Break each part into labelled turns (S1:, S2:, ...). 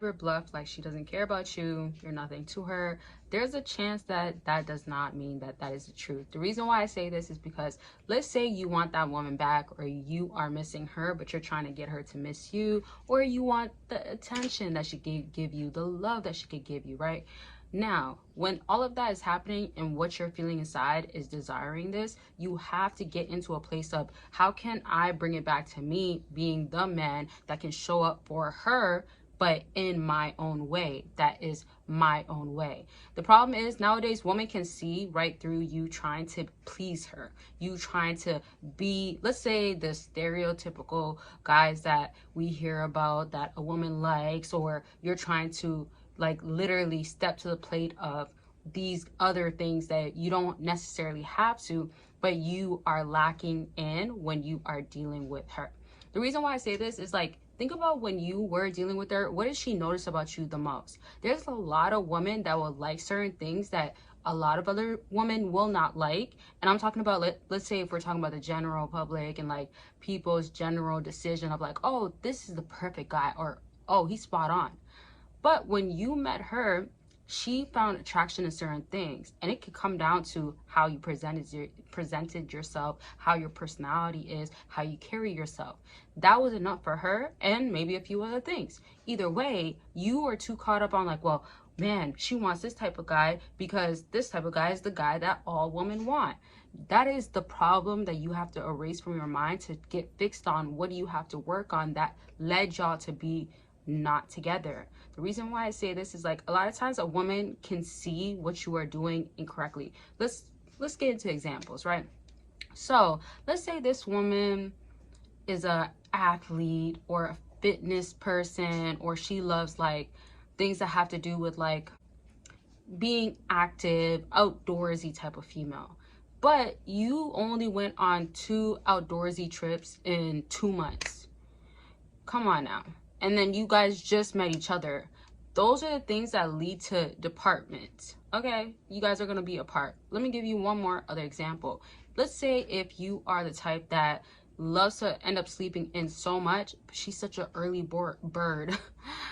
S1: her bluff like she doesn't care about you, you're nothing to her, there's a chance that that does not mean that that is the truth. The reason why I say this is because let's say you want that woman back, or you are missing her but you're trying to get her to miss you, or you want the attention that she could give you, the love that she could give you, right? Now, when all of that is happening and what you're feeling inside is desiring this, you have to get into a place of, how can I bring it back to me being the man that can show up for her, but in my own way? That is my own way. The problem is nowadays women can see right through you trying to please her, you trying to be, let's say, the stereotypical guys that we hear about that a woman likes, or you're trying to like literally step to the plate of these other things that you don't necessarily have to, but you are lacking in when you are dealing with her. The reason why I say this is, like, think about when you were dealing with her, what did she notice about you the most? There's a lot of women that will like certain things that a lot of other women will not like. And I'm talking about, let's say if we're talking about the general public and like people's general decision of like, oh, this is the perfect guy, or oh, he's spot on. But when you met her, she found attraction in certain things, and it could come down to how you presented yourself, how your personality is, how you carry yourself. That was enough for her, and maybe a few other things. Either way, you are too caught up on like, well, man, she wants this type of guy because this type of guy is the guy that all women want. That is the problem that you have to erase from your mind to get fixed on. What do you have to work on that led y'all to be not together? The reason why I say this is, like, a lot of times a woman can see what you are doing incorrectly. Let's get into examples, right? So let's say this woman is a athlete or a fitness person, or she loves like things that have to do with like being active, outdoorsy type of female. But you only went on 2 outdoorsy trips in 2 months. Come on now. And then you guys just met each other. Those are the things that lead to department. Okay, you guys are going to be apart. Let me give you one more other example. Let's say if you are the type that loves to end up sleeping in so much, but she's such an early bird.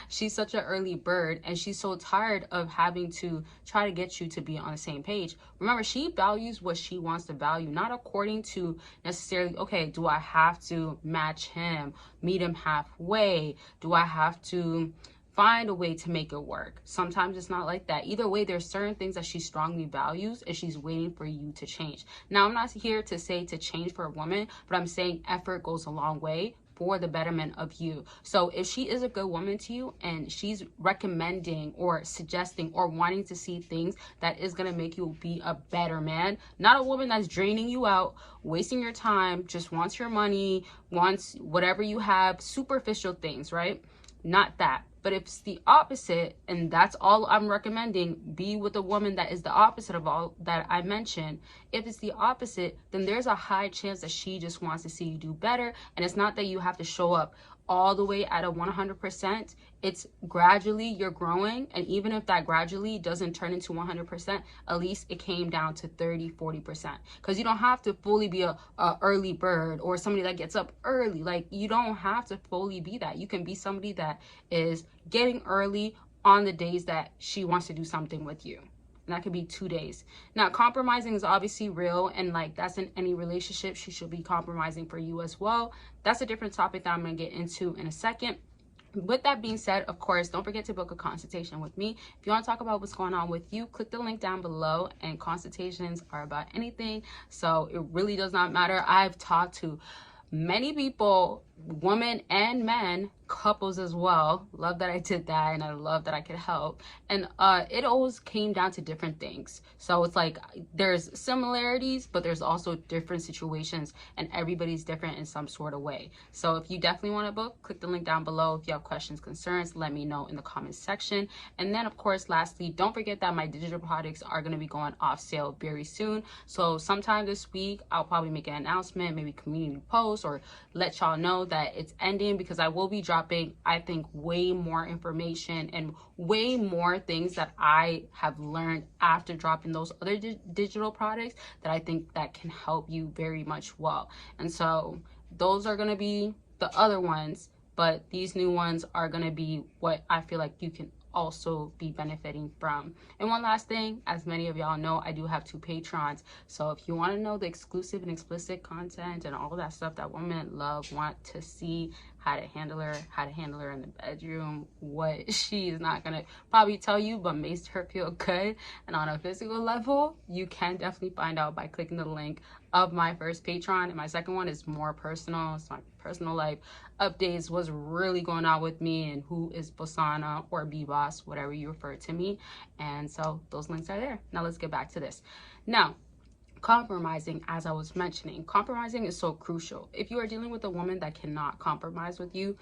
S1: She's such an early bird, and she's so tired of having to try to get you to be on the same page. Remember, she values what she wants to value, not according to necessarily, okay, do I have to match him, meet him halfway? Do I have to find a way to make it work? Sometimes it's not like that. Either way, there's certain things that she strongly values, and she's waiting for you to change. Now, I'm not here to say to change for a woman, but I'm saying effort goes a long way for the betterment of you. So if she is a good woman to you and she's recommending or suggesting or wanting to see things that is going to make you be a better man, not a woman that's draining you out, wasting your time, just wants your money, wants whatever you have, superficial things, right? Not that. But if it's the opposite, and that's all I'm recommending, be with a woman that is the opposite of all that I mentioned. If it's the opposite, then there's a high chance that she just wants to see you do better. And it's not that you have to show up all the way at a 100%. It's gradually you're growing, and even if that gradually doesn't turn into 100%, at least it came down to 30-40%, because you don't have to fully be a early bird or somebody that gets up early. Like, you don't have to fully be that. You can be somebody that is getting early on the days that she wants to do something with you. And that could be 2 days. Now, compromising is obviously real, and like that's in any relationship. She should be compromising for you as well. That's a different topic that I'm going to get into in a second. With that being said, of course, don't forget to book a consultation with me. If you want to talk about what's going on with you, click the link down below, and consultations are about anything. So it really does not matter. I've talked to many people, women and men, couples as well. Love that I did that, and I love that I could help. And it always came down to different things. So it's like there's similarities, but there's also different situations, and everybody's different in some sort of way. So if you definitely want to book, click the link down below. If you have questions, concerns, let me know in the comments section. And then, of course, lastly, don't forget that my digital products are going to be going off sale very soon. So sometime this week, I'll probably make an announcement, maybe community post, or let y'all know that it's ending, because I will be dropping, I think, way more information and way more things that I have learned after dropping those other digital products that I think that can help you very much well. And so those are going to be the other ones, but these new ones are going to be what I feel like you can also be benefiting from. And one last thing, as many of y'all know, I do have 2 patrons. So if you want to know the exclusive and explicit content and all that stuff that women love, want to see, how to handle her in the bedroom, what she is not gonna probably tell you but makes her feel good, and on a physical level, you can definitely find out by clicking the link of my first Patreon. And my second one is more personal. It's my personal life updates, what's really going on with me, and who is Bossana or BBoss, whatever you refer to me. And so those links are there. Now let's get back to this. Now, compromising, as I was mentioning, compromising is so crucial. If you are dealing with a woman that cannot compromise with you,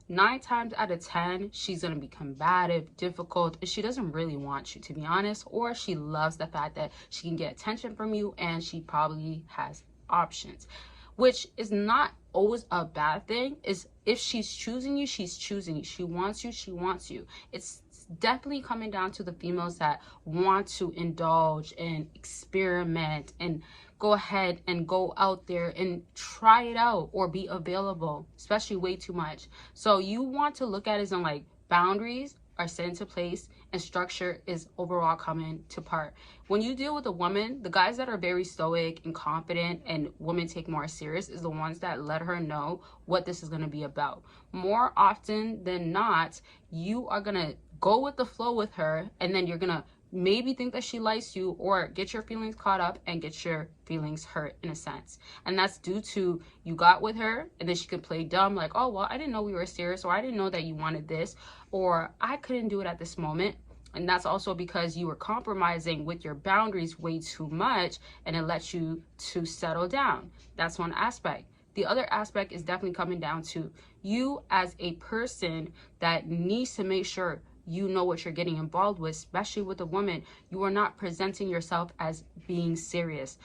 S1: 9 times out of 10, she's going to be combative, difficult, and she doesn't really want you, to be honest, or she loves the fact that she can get attention from you, and she probably has options, which is not always a bad thing. Is if she's choosing you, she's choosing you. She wants you, she wants you. It's definitely coming down to the females that want to indulge and experiment and go ahead and go out there and try it out or be available, especially way too much. So you want to look at it as in like boundaries are set into place and structure is overall coming to part. When you deal with a woman, the guys that are very stoic and confident and women take more serious is the ones that let her know what this is going to be about. More often than not, you are going to go with the flow with her, and then you're going to maybe think that she likes you or get your feelings caught up and get your feelings hurt in a sense. And that's due to you got with her and then she could play dumb like, oh, well, I didn't know we were serious, or I didn't know that you wanted this, or I couldn't do it at this moment. And that's also because you were compromising with your boundaries way too much, and it lets you to settle down. That's one aspect. The other aspect is definitely coming down to you as a person that needs to make sure you know what you're getting involved with, especially with a woman. You are not presenting yourself as being serious.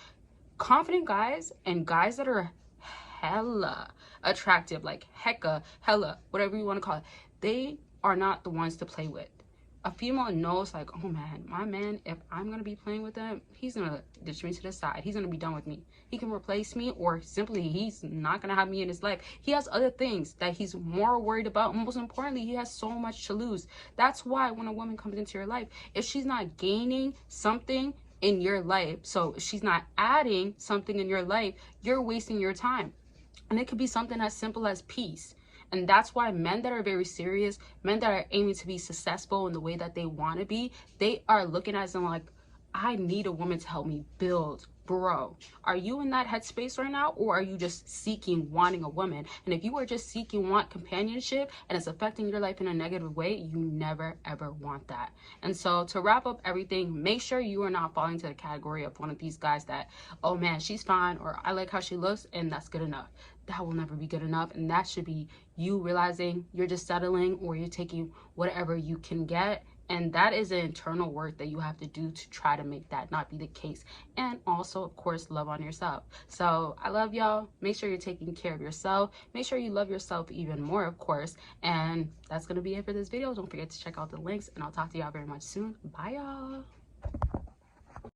S1: Confident guys and guys that are hella attractive, like hecka, hella, whatever you want to call it, they are not the ones to play with. A female knows like, oh man, my man, if I'm going to be playing with him, he's going to ditch me to the side. He's going to be done with me. He can replace me, or simply he's not going to have me in his life. He has other things that he's more worried about. Most importantly, he has so much to lose. That's why when a woman comes into your life, if she's not gaining something in your life, so if she's not adding something in your life, you're wasting your time. And it could be something as simple as peace. And that's why men that are very serious, men that are aiming to be successful in the way that they want to be, they are looking at them like, I need a woman to help me build. Bro, are you in that headspace right now, or are you just seeking, wanting a woman? And if you are just seeking, want companionship, and it's affecting your life in a negative way, you never ever want that. And so to wrap up everything, make sure you are not falling to the category of one of these guys that, oh man, she's fine, or I like how she looks, and that's good enough. That will never be good enough. And that should be you realizing you're just settling, or you're taking whatever you can get. And that is an internal work that you have to do to try to make that not be the case. And also, of course, love on yourself. So I love y'all. Make sure you're taking care of yourself. Make sure you love yourself even more, of course. And that's going to be it for this video. Don't forget to check out the links, and I'll talk to y'all very much soon. Bye, y'all.